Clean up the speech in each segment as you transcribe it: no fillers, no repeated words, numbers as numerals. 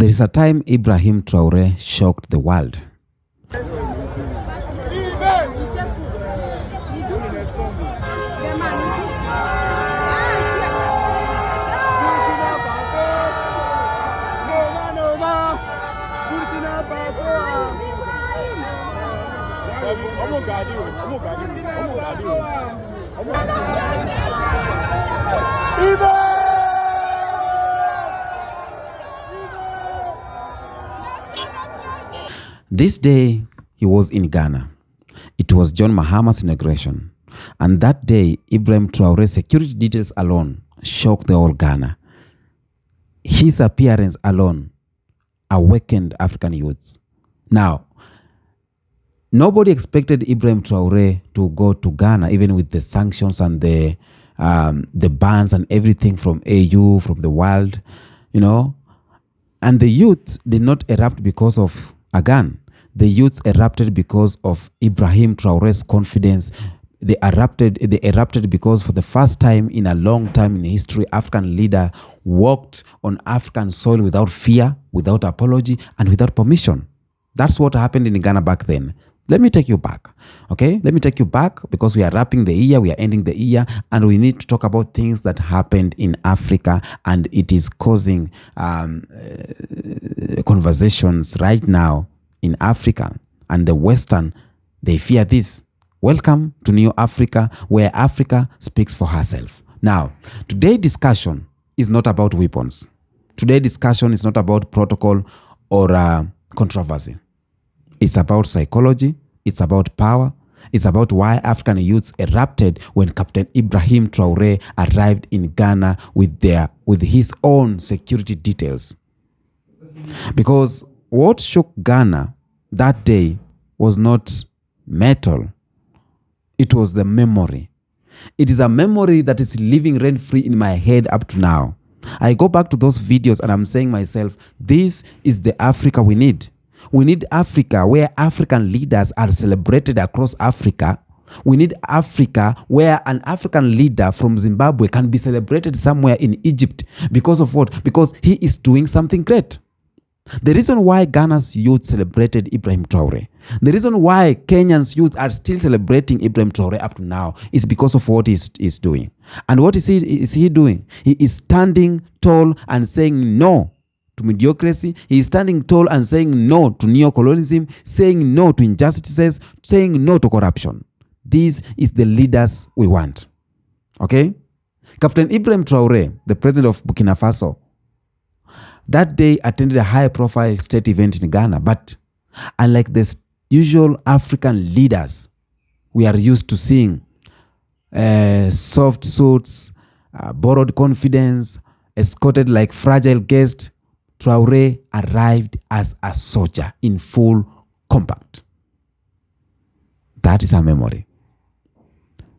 There is a time Ibrahim Traore shocked the world. This day, he was in Ghana. It was John Mahama's inauguration. And that day, Ibrahim Traore's security details alone shocked the whole Ghana. His appearance alone awakened African youths. Now, nobody expected Ibrahim Traore to go to Ghana, even with the sanctions and the bans and everything from AU, from the world, And the youth did not erupt because of a gun. The youths erupted because of Ibrahim Traore's confidence. They erupted because for the first time in a long time in history, African leader walked on African soil without fear, without apology, and without permission. That's what happened in Ghana back then. Let me take you back, okay? Let me take you back because we are wrapping the year, we are ending the year, and we need to talk about things that happened in Africa, and it is causing conversations right now in Africa. And the Western, they fear this. Welcome to New Africa, where Africa speaks for herself. Now, today's discussion is not about weapons. Today's discussion is not about protocol or controversy. It's about psychology. It's about power. It's about why African youths erupted when Captain Ibrahim Traore arrived in Ghana with his own security details. Because what shook Ghana that day was not metal. It was the memory. It is a memory that is living rent-free in my head up to now. I go back to those videos and I'm saying myself, this is the Africa we need. We need Africa where African leaders are celebrated across Africa. We need Africa where an African leader from Zimbabwe can be celebrated somewhere in Egypt. Because of what? Because he is doing something great. The reason why Ghana's youth celebrated Ibrahim Traore, the reason why Kenyans youth are still celebrating Ibrahim Traore up to now is because of what he's doing. And what is he doing? He is standing tall and saying no to mediocrity. He is standing tall and saying no to neocolonialism, saying no to injustices, saying no to corruption. This is the leaders we want. Okay? Captain Ibrahim Traore, the president of Burkina Faso, that day attended a high-profile state event in Ghana. But unlike the usual African leaders we are used to seeing, soft suits, borrowed confidence, escorted like fragile guests, Traore arrived as a soldier in full combat. That is a memory.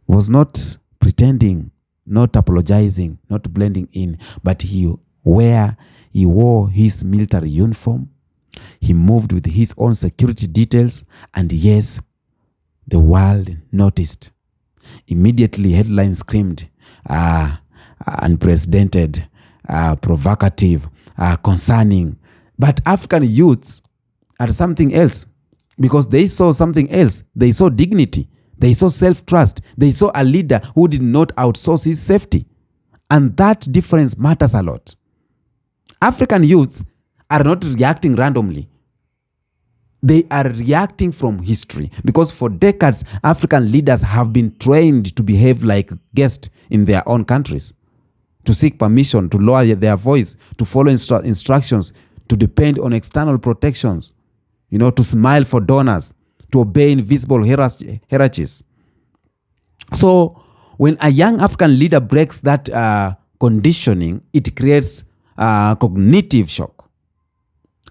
Was not pretending, not apologizing, not blending in, but he wore his military uniform. He moved with his own security details. And yes, the world noticed. Immediately, headlines screamed, unprecedented, provocative, concerning. But African youths are something else because they saw something else. They saw dignity. They saw self-trust. They saw a leader who did not outsource his safety. And that difference matters a lot. African youths are not reacting randomly. They are reacting from history because for decades, African leaders have been trained to behave like guests in their own countries, to seek permission, to lower their voice, to follow instructions, to depend on external protections, to smile for donors, to obey invisible hierarchies. So when a young African leader breaks that conditioning, it creates cognitive shock.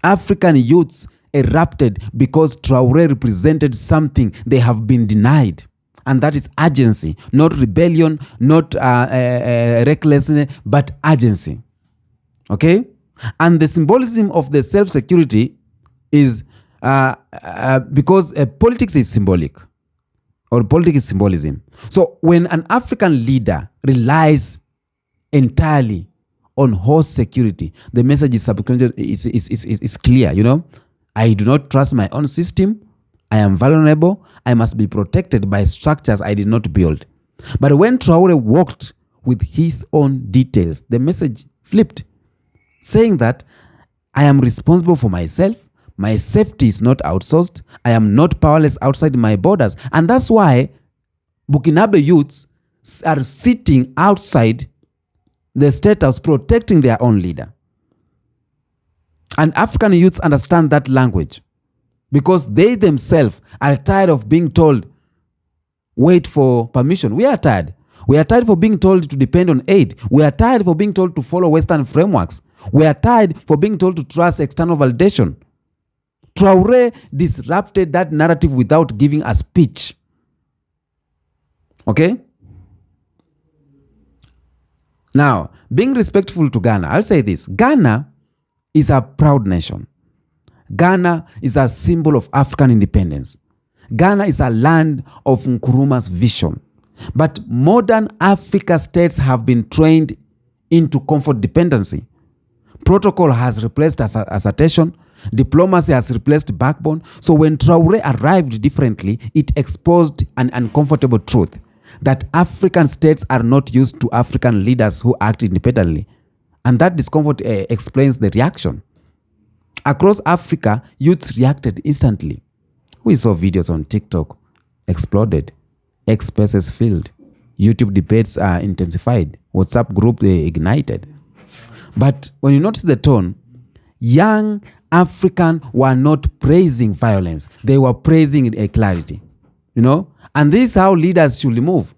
African youths erupted because Traore represented something they have been denied. And that is urgency, not rebellion, not recklessness, but urgency. Okay? And the symbolism of the self-security is because politics is symbolic, or politics is symbolism. So when an African leader relies entirely on host security. The message is clear, you know. I do not trust my own system. I am vulnerable. I must be protected by structures I did not build. But when Traore walked with his own details, the message flipped, saying that I am responsible for myself. My safety is not outsourced. I am not powerless outside my borders. And that's why Burkinabe youths are sitting outside the state house protecting their own leader. And African youths understand that language because they themselves are tired of being told, wait for permission. We are tired. We are tired for being told to depend on aid. We are tired for being told to follow Western frameworks. We are tired for being told to trust external validation. Traore disrupted that narrative without giving a speech. Okay? Now, being respectful to Ghana, I'll say this. Ghana is a proud nation. Ghana is a symbol of African independence. Ghana is a land of Nkrumah's vision. But modern Africa states have been trained into comfort dependency. Protocol has replaced assertion. Diplomacy has replaced backbone. So when Traore arrived differently, it exposed an uncomfortable truth that African states are not used to African leaders who act independently. And that discomfort explains the reaction. Across Africa, youths reacted instantly. We saw videos on TikTok exploded, X spaces filled, YouTube debates are intensified, WhatsApp group ignited. But when you notice the tone, young Africans were not praising violence. They were praising clarity, you know? And this is how leaders should move.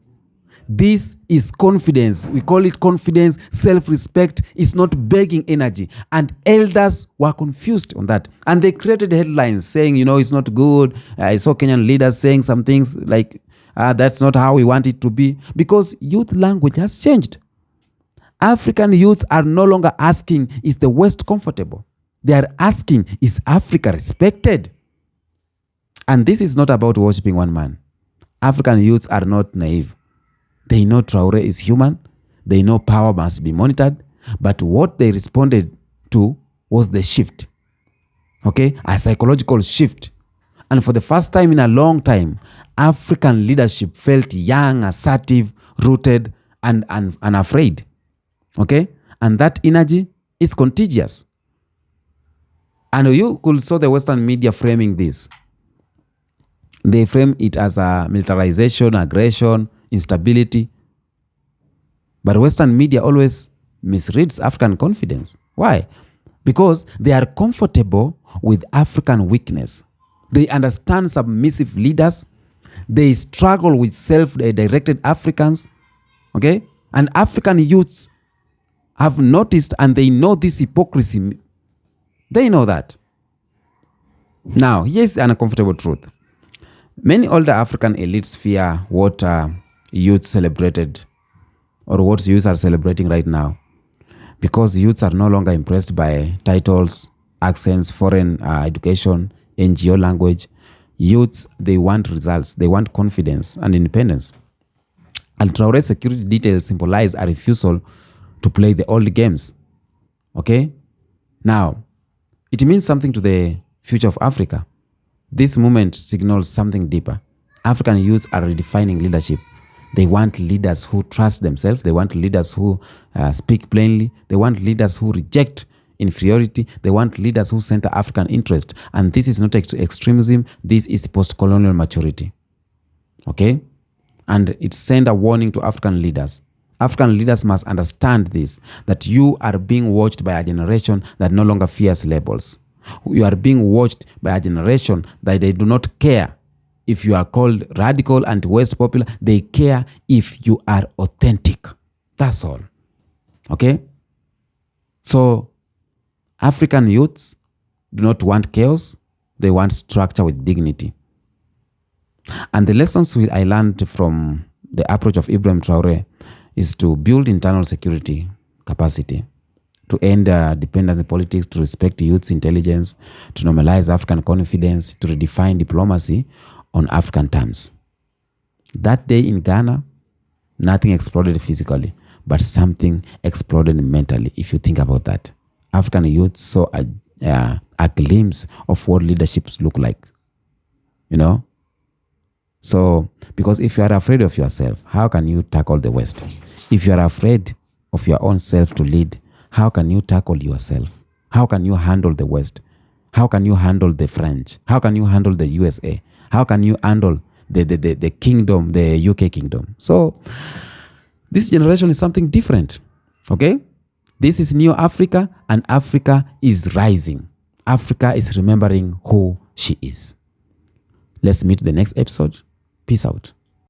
This is confidence. We call it confidence, self-respect. It's not begging energy. And elders were confused on that. And they created headlines saying, you know, it's not good. I saw Kenyan leaders saying some things like, that's not how we want it to be. Because youth language has changed. African youths are no longer asking, is the West comfortable? They are asking, is Africa respected? And this is not about worshiping one man. African youths are not naive. They know Traore is human. They know power must be monitored. But what they responded to was the shift. Okay? A psychological shift. And for the first time in a long time, African leadership felt young, assertive, rooted, and unafraid. Okay? And that energy is contagious. And you could saw the Western media framing this. They frame it as a militarization, aggression, instability. But Western media always misreads African confidence. Why? Because they are comfortable with African weakness. They understand submissive leaders. They struggle with self-directed Africans. Okay? And African youths have noticed and they know this hypocrisy. They know that. Now, here's the uncomfortable truth. Many older African elites fear what youth celebrated or what youths are celebrating right now, because youths are no longer impressed by titles, accents, foreign education, NGO language. Youths, they want results. They want confidence and independence. And Traore's security details symbolize a refusal to play the old games. Okay? Now, it means something to the future of Africa. This movement signals something deeper. African youths are redefining leadership. They want leaders who trust themselves. They want leaders who speak plainly. They want leaders who reject inferiority. They want leaders who center African interest. And this is not extremism. This is post-colonial maturity. Okay? And it sends a warning to African leaders. African leaders must understand this, that you are being watched by a generation that no longer fears labels. You are being watched by a generation that they do not care if you are called radical and West popular. They care if you are authentic. That's all. Okay? So, African youths do not want chaos. They want structure with dignity. And the lessons I learned from the approach of Ibrahim Traore is to build internal security capacity, to end dependency politics, to respect youth's intelligence, to normalize African confidence, to redefine diplomacy on African terms. That day in Ghana, nothing exploded physically, but something exploded mentally. If you think about that, African youth saw a glimpse of what leaderships look like, you know. So, because if you are afraid of yourself, how can you tackle the West? If you are afraid of your own self to lead, how can you tackle yourself? How can you handle the West? How can you handle the French? How can you handle the USA? How can you handle the kingdom, the UK kingdom? So this generation is something different. Okay? This is New Africa, and Africa is rising. Africa is remembering who she is. Let's meet the next episode. Peace out.